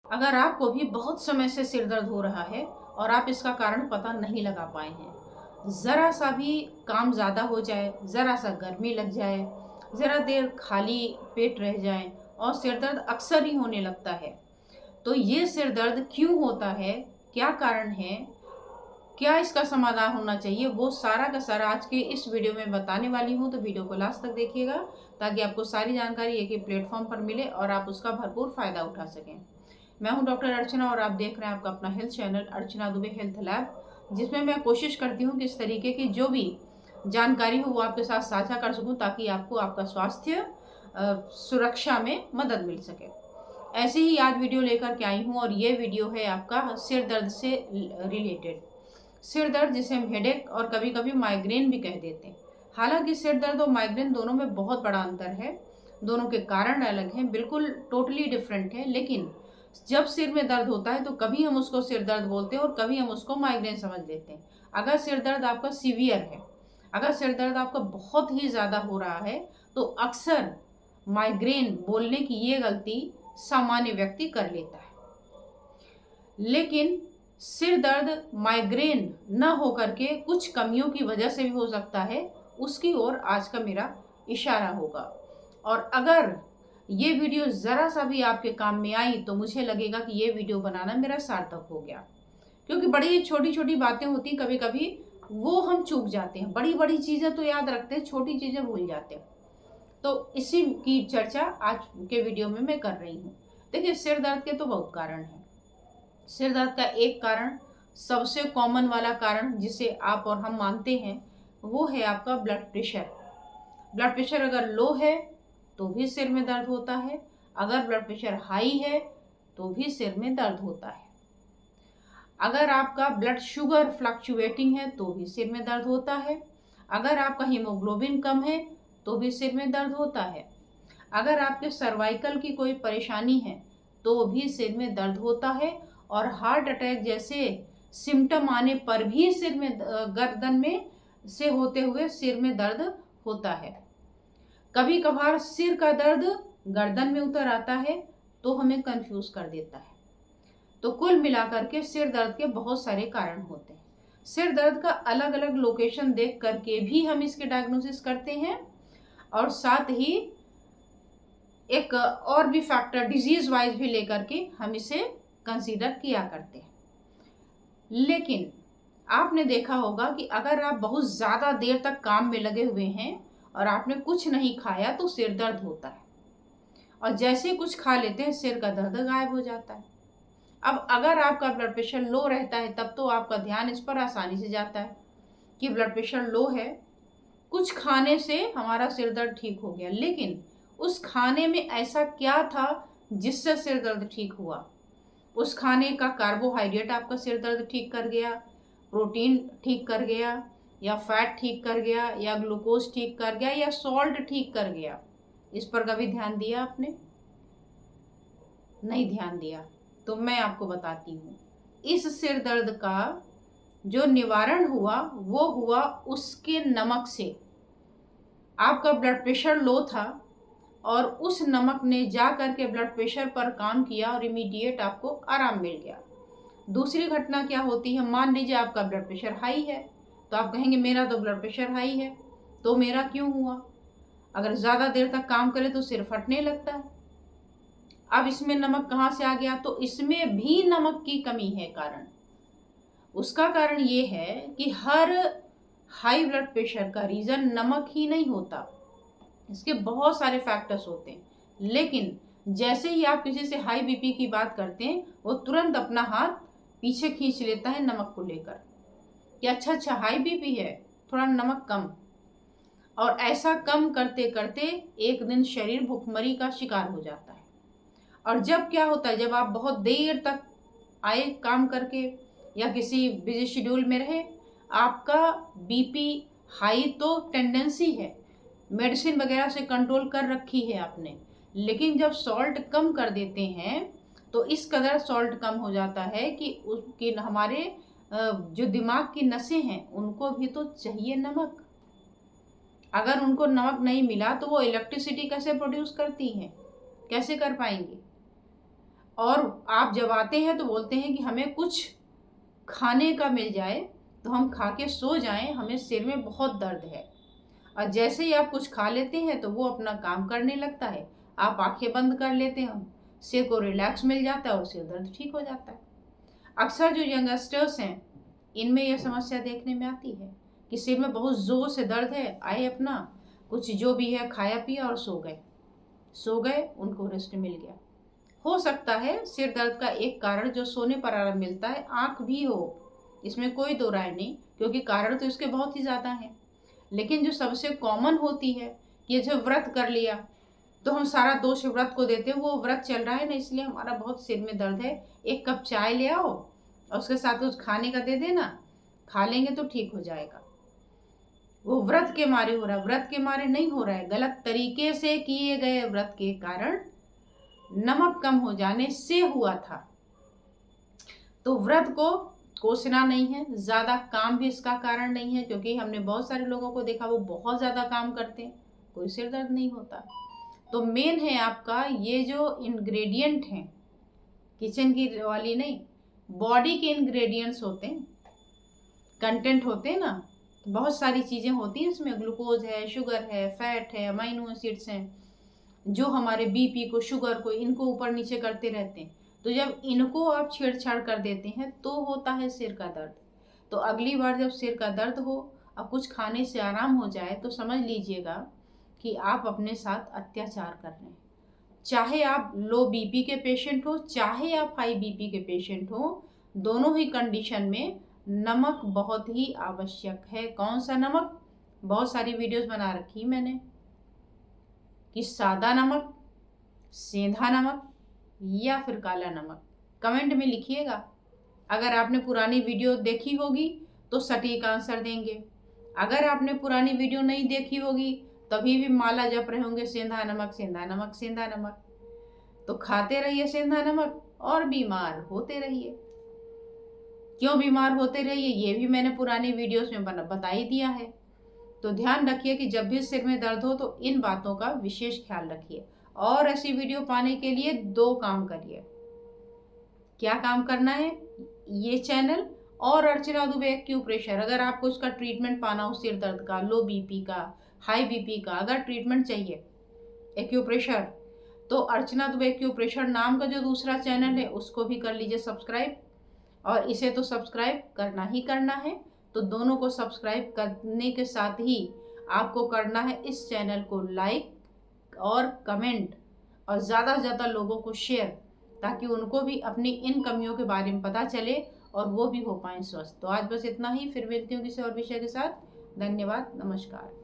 अगर आपको भी बहुत समय से सिर दर्द हो रहा है और आप इसका कारण पता नहीं लगा पाए हैं, ज़रा सा भी काम ज़्यादा हो जाए, ज़रा सा गर्मी लग जाए, ज़रा देर खाली पेट रह जाए और सिर दर्द अक्सर ही होने लगता है, तो ये सिर दर्द क्यों होता है, क्या कारण है, क्या इसका समाधान होना चाहिए, वो सारा का सारा आज के इस वीडियो में बताने वाली हूँ। तो वीडियो को लास्ट तक देखिएगा ताकि आपको सारी जानकारी एक ही प्लेटफॉर्म पर मिले और आप उसका भरपूर फ़ायदा उठा सकें। मैं हूं डॉक्टर अर्चना और आप देख रहे हैं आपका अपना हेल्थ चैनल अर्चना दुबे हेल्थ लैब, जिसमें मैं कोशिश करती हूं कि इस तरीके की जो भी जानकारी हो वो आपके साथ साझा कर सकूं ताकि आपको आपका स्वास्थ्य सुरक्षा में मदद मिल सके। ऐसे ही आज वीडियो लेकर के आई हूं और ये वीडियो है आपका सिर दर्द से रिलेटेड। सिर दर्द जिसे हम हेडेक और कभी कभी माइग्रेन भी कह देते हैं। हालांकि सिर दर्द और माइग्रेन दोनों में बहुत बड़ा अंतर है, दोनों के कारण अलग हैं, बिल्कुल टोटली डिफरेंट है। लेकिन जब सिर में दर्द होता है तो कभी हम उसको सिर दर्द बोलते हैं और कभी हम उसको माइग्रेन समझ लेते हैं। अगर सिर दर्द आपका सीवियर है, अगर सिर दर्द आपका बहुत ही ज़्यादा हो रहा है, तो अक्सर माइग्रेन बोलने की ये गलती सामान्य व्यक्ति कर लेता है। लेकिन सिर दर्द माइग्रेन न होकर के कुछ कमियों की वजह से भी हो सकता है, उसकी ओर आज का मेरा इशारा होगा। और अगर ये वीडियो ज़रा सा भी आपके काम में आई तो मुझे लगेगा कि ये वीडियो बनाना मेरा सार्थक हो गया, क्योंकि बड़ी छोटी छोटी बातें होती हैं, कभी कभी वो हम चूक जाते हैं। बड़ी बड़ी चीज़ें तो याद रखते हैं, छोटी चीज़ें भूल जाते हैं। तो इसी की चर्चा आज के वीडियो में मैं कर रही हूँ। देखिए, सिर दर्द के तो बहुत कारण हैं। सिर दर्द का एक कारण, सबसे कॉमन वाला कारण जिसे आप और हम मानते हैं, वो है आपका ब्लड प्रेशर। ब्लड प्रेशर अगर लो है तो भी सिर में दर्द होता है, अगर ब्लड प्रेशर हाई है तो भी सिर में दर्द होता है। अगर आपका ब्लड शुगर फ्लक्चुएटिंग है तो भी सिर में दर्द होता है। अगर आपका हीमोग्लोबिन कम है तो भी सिर में दर्द होता है। अगर आपके सर्वाइकल की कोई परेशानी है तो भी सिर में दर्द होता है। और हार्ट अटैक जैसे सिम्टम आने पर भी सिर में गर्दन में से होते हुए सिर में दर्द होता है। कभी कभार सिर का दर्द गर्दन में उतर आता है तो हमें कंफ्यूज कर देता है। तो कुल मिलाकर के सिर दर्द के बहुत सारे कारण होते हैं। सिर दर्द का अलग अलग लोकेशन देख करके भी हम इसके डायग्नोसिस करते हैं और साथ ही एक और भी फैक्टर डिजीज वाइज भी लेकर के हम इसे कंसीडर किया करते हैं। लेकिन आपने देखा होगा कि अगर आप बहुत ज़्यादा देर तक काम में लगे हुए हैं और आपने कुछ नहीं खाया तो सिर दर्द होता है, और जैसे कुछ खा लेते हैं सिर का दर्द गायब हो जाता है। अब अगर आपका ब्लड प्रेशर लो रहता है तब तो आपका ध्यान इस पर आसानी से जाता है कि ब्लड प्रेशर लो है, कुछ खाने से हमारा सिर दर्द ठीक हो गया। लेकिन उस खाने में ऐसा क्या था जिससे सिर दर्द ठीक हुआ? उस खाने का कार्बोहाइड्रेट आपका सिर दर्द ठीक कर गया, प्रोटीन ठीक कर गया, या फैट ठीक कर गया, या ग्लूकोज ठीक कर गया, या सॉल्ट ठीक कर गया? इस पर कभी ध्यान दिया आपने? नहीं ध्यान दिया। तो मैं आपको बताती हूँ, इस सिर दर्द का जो निवारण हुआ वो हुआ उसके नमक से। आपका ब्लड प्रेशर लो था और उस नमक ने जा करके ब्लड प्रेशर पर काम किया और इमीडिएट आपको आराम मिल गया। दूसरी घटना क्या होती है, मान लीजिए आपका ब्लड प्रेशर हाई है, तो आप कहेंगे मेरा तो ब्लड प्रेशर हाई है तो मेरा क्यों हुआ? अगर ज़्यादा देर तक काम करे तो सिर फटने लगता है। अब इसमें नमक कहाँ से आ गया? तो इसमें भी नमक की कमी है कारण। उसका कारण ये है कि हर हाई ब्लड प्रेशर का रीज़न नमक ही नहीं होता, इसके बहुत सारे फैक्टर्स होते हैं। लेकिन जैसे ही आप किसी से हाई बीपी की बात करते हैं वो तुरंत अपना हाथ पीछे खींच लेता है नमक को लेकर कि अच्छा हाई बीपी है, थोड़ा नमक कम। और ऐसा कम करते करते एक दिन शरीर भुखमरी का शिकार हो जाता है। और जब क्या होता है, जब आप बहुत देर तक आए काम करके या किसी बिजी शेड्यूल में रहे, आपका बीपी हाई तो टेंडेंसी है, मेडिसिन वगैरह से कंट्रोल कर रखी है आपने, लेकिन जब सॉल्ट कम कर देते हैं तो इस कदर सॉल्ट कम हो जाता है कि उसकी हमारे जो दिमाग की नसें हैं उनको भी तो चाहिए नमक। अगर उनको नमक नहीं मिला तो वो इलेक्ट्रिसिटी कैसे प्रोड्यूस करती हैं? कैसे कर पाएंगी? और आप जब आते हैं तो बोलते हैं कि हमें कुछ खाने का मिल जाए तो हम खा के सो जाएं, हमें सिर में बहुत दर्द है। और जैसे ही आप कुछ खा लेते हैं तो वो अपना काम करने लगता है, आप आंखें बंद कर लेते हैं, सिर को रिलैक्स मिल जाता है और सिर दर्द ठीक हो जाता है। अक्सर जो यंगस्टर्स हैं इनमें यह समस्या देखने में आती है कि सिर में बहुत ज़ोर से दर्द है, आए अपना कुछ जो भी है खाया पिया और सो गए, उनको रेस्ट मिल गया। हो सकता है सिर दर्द का एक कारण जो सोने पर आराम मिलता है आँख भी हो, इसमें कोई दो राय नहीं, क्योंकि कारण तो इसके बहुत ही ज़्यादा हैं। लेकिन जो सबसे कॉमन होती है कि जब व्रत कर लिया तो हम सारा दोष व्रत को देते हैं, वो व्रत चल रहा है ना इसलिए हमारा बहुत सिर में दर्द है, एक कप चाय ले आओ और उसके साथ कुछ खाने का दे देना, खा लेंगे तो ठीक हो जाएगा। वो व्रत के मारे हो रहा है, व्रत के मारे नहीं हो रहा है, गलत तरीके से किए गए व्रत के कारण नमक कम हो जाने से हुआ था। तो व्रत को कोसना नहीं है, ज़्यादा काम भी इसका कारण नहीं है, क्योंकि हमने बहुत सारे लोगों को देखा वो बहुत ज़्यादा काम करते हैं, कोई सिर दर्द नहीं होता। तो मेन है आपका ये जो इंग्रेडिएंट हैं, किचन की वाली नहीं, बॉडी के इंग्रेडिएंट्स होते हैं, कंटेंट होते हैं ना, बहुत सारी चीज़ें होती हैं इसमें, ग्लूकोज है, शुगर है, फैट है, अमाइनो एसिड्स हैं, जो हमारे बीपी को, शुगर को, इनको ऊपर नीचे करते रहते हैं। तो जब इनको आप छेड़छाड़ कर देते हैं तो होता है सिर का दर्द। तो अगली बार जब सिर का दर्द हो और कुछ खाने से आराम हो जाए तो समझ लीजिएगा कि आप अपने साथ अत्याचार कर रहे हैं। चाहे आप लो बीपी के पेशेंट हो, चाहे आप हाई बीपी के पेशेंट हो, दोनों ही कंडीशन में नमक बहुत ही आवश्यक है। कौन सा नमक? बहुत सारी वीडियोस बना रखी मैंने कि सादा नमक, सेंधा नमक या फिर काला नमक। कमेंट में लिखिएगा। अगर आपने पुरानी वीडियो देखी होगी तो सटीक आंसर देंगे, अगर आपने पुरानी वीडियो नहीं देखी होगी तभी भी माला जप रहे होंगे सेंधा नमक, सेंधा नमक, सेंधा नमक। तो खाते रहिए सेंधा नमक और बीमार होते रहिए। क्यों बीमार होते रहिए ये भी मैंने पुरानी वीडियोस में बता ही दिया है। तो ध्यान रखिए कि जब भी सिर में दर्द हो तो इन बातों का विशेष ख्याल रखिए। और ऐसी वीडियो पाने के लिए 2 काम करिए। क्या काम करना है? ये चैनल और अर्चना दुबे एक्यूप्रेशर, अगर आपको उसका ट्रीटमेंट पाना हो, सिर दर्द का, लो बीपी का, हाई बीपी का अगर ट्रीटमेंट चाहिए एक्यूप्रेशर, तो अर्चना दुबे एक्यूप्रेशर नाम का जो दूसरा चैनल है उसको भी कर लीजिए सब्सक्राइब। और इसे तो सब्सक्राइब करना ही करना है, तो दोनों को सब्सक्राइब करने के साथ ही आपको करना है इस चैनल को लाइक और कमेंट और ज़्यादा से ज़्यादा लोगों को शेयर, ताकि उनको भी अपनी इन कमियों के बारे में पता चले और वो भी हो पाएँ स्वस्थ। तो आज बस इतना ही, फिर मिलती हूँ किसी और विषय के साथ। धन्यवाद, नमस्कार।